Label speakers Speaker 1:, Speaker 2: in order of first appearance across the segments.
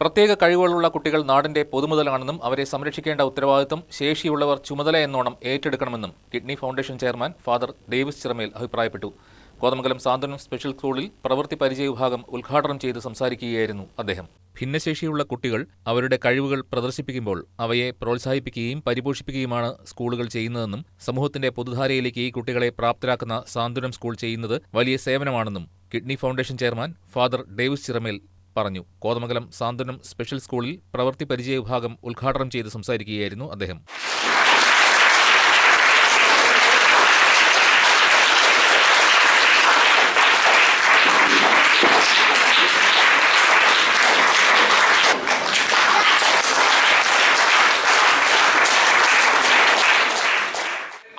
Speaker 1: പ്രത്യേക കഴിവുകളുള്ള കുട്ടികൾ നാടിന്റെ പൊതുമുതലാണെന്നും അവരെ സംരക്ഷിക്കേണ്ട ഉത്തരവാദിത്തം ശേഷിയുള്ളവർ ചുമതല എന്നോണം ഏറ്റെടുക്കണമെന്നും kidney foundation chairman father Davis Chiramel അഭിപ്രായപ്പെട്ടു. കോതമംഗലം സാന്ത്വനം സ്പെഷ്യൽ സ്കൂളിൽ പ്രവൃത്തി പരിചയ വിഭാഗം ഉദ്ഘാടനം ചെയ്ത് സംസാരിക്കുകയായിരുന്നു അദ്ദേഹം. ഭിന്നശേഷിയുള്ള കുട്ടികൾ അവരുടെ കഴിവുകൾ പ്രദർശിപ്പിക്കുമ്പോൾ അവയെ പ്രോത്സാഹിപ്പിക്കുകയും പരിപോഷിപ്പിക്കുകയുമാണ് സ്കൂളുകൾ ചെയ്യുന്നതെന്നും സമൂഹത്തിന്റെ പൊതുധാരയിലേക്ക് ഈ കുട്ടികളെ പ്രാപ്തരാക്കുന്ന സാന്ത്വനം സ്കൂൾ ചെയ്യുന്നത് വലിയ സേവനമാണെന്നും kidney foundation chairman father Davis Chiramel പറഞ്ഞു. കോതമംഗലം സാന്ത്വനം സ്പെഷ്യൽ സ്കൂളിൽ പ്രവൃത്തി പരിചയ വിഭാഗം ഉദ്ഘാടനം ചെയ്ത് സംസാരിക്കുകയായിരുന്നു അദ്ദേഹം.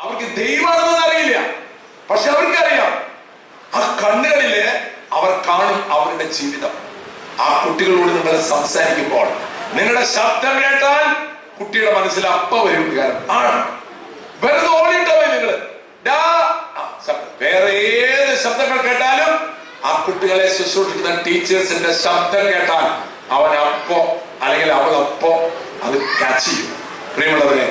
Speaker 2: അവർക്ക് ദൈവമാണെന്ന് അറിയില്ല, പക്ഷെ അവർക്കറിയാം ആ കണ്ണുകളില് അവർ കാണും അവരുടെ ജീവിതം. ആ കുട്ടികളോട് നിങ്ങൾ സംസാരിക്കുമ്പോൾ നിങ്ങളുടെ ശബ്ദം കേട്ടാൽ കുട്ടിയുടെ മനസ്സിൽ അപ്പ വരും ആണ്. വെറുതെ ഓടിട്ടോ നിങ്ങള് വേറെ ഏത് ശബ്ദങ്ങൾ കേട്ടാലും ആ കുട്ടികളെ ശുശ്രൂഷിക്കുന്ന ടീച്ചേഴ്സിന്റെ ശബ്ദം കേട്ടാൽ അവൻ അപ്പോ അല്ലെങ്കിൽ അവൾ അപ്പോ അത് ക്യാച്ച് ചെയ്യും. പ്രിയമുള്ളവരെ,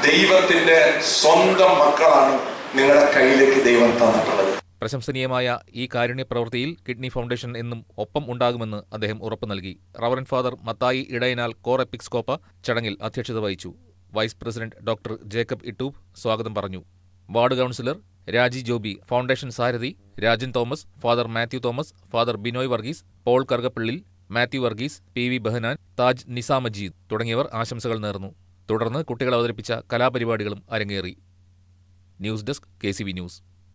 Speaker 2: ദൈവത്തിന്റെ സ്വന്തം മക്കളാണ് നിങ്ങളുടെ കയ്യിലേക്ക് ദൈവം തന്നിട്ടുള്ളത്.
Speaker 1: പ്രശംസനീയമായ ഈ കാരുണ്യ പ്രവൃത്തിയിൽ കിഡ്നി ഫൗണ്ടേഷൻ എന്നും ഒപ്പം ഉണ്ടാകുമെന്ന് അദ്ദേഹം ഉറപ്പു നൽകി. റവറന്റ് ഫാദർ മത്തായി ഇടയനാൽ കോർ എപ്പിസ്കോപ്പ ചടങ്ങിൽ അധ്യക്ഷത വഹിച്ചു. Vice president doctor Jacob Ittoop സ്വാഗതം പറഞ്ഞു. Ward councillor Raji Joby, foundation സാരഥി Rajan Thomas, father Mathew Thomas, father Binoy Varghese, Paul Karukappallil, Mathew Varghese, PV Behanan, Taj നിസാമജീദ് തുടങ്ങിയവർ ആശംസകൾ നേർന്നു. തുടർന്ന് കുട്ടികൾ അവതരിപ്പിച്ച കലാപരിപാടികളും അരങ്ങേറി. News desk KCV news.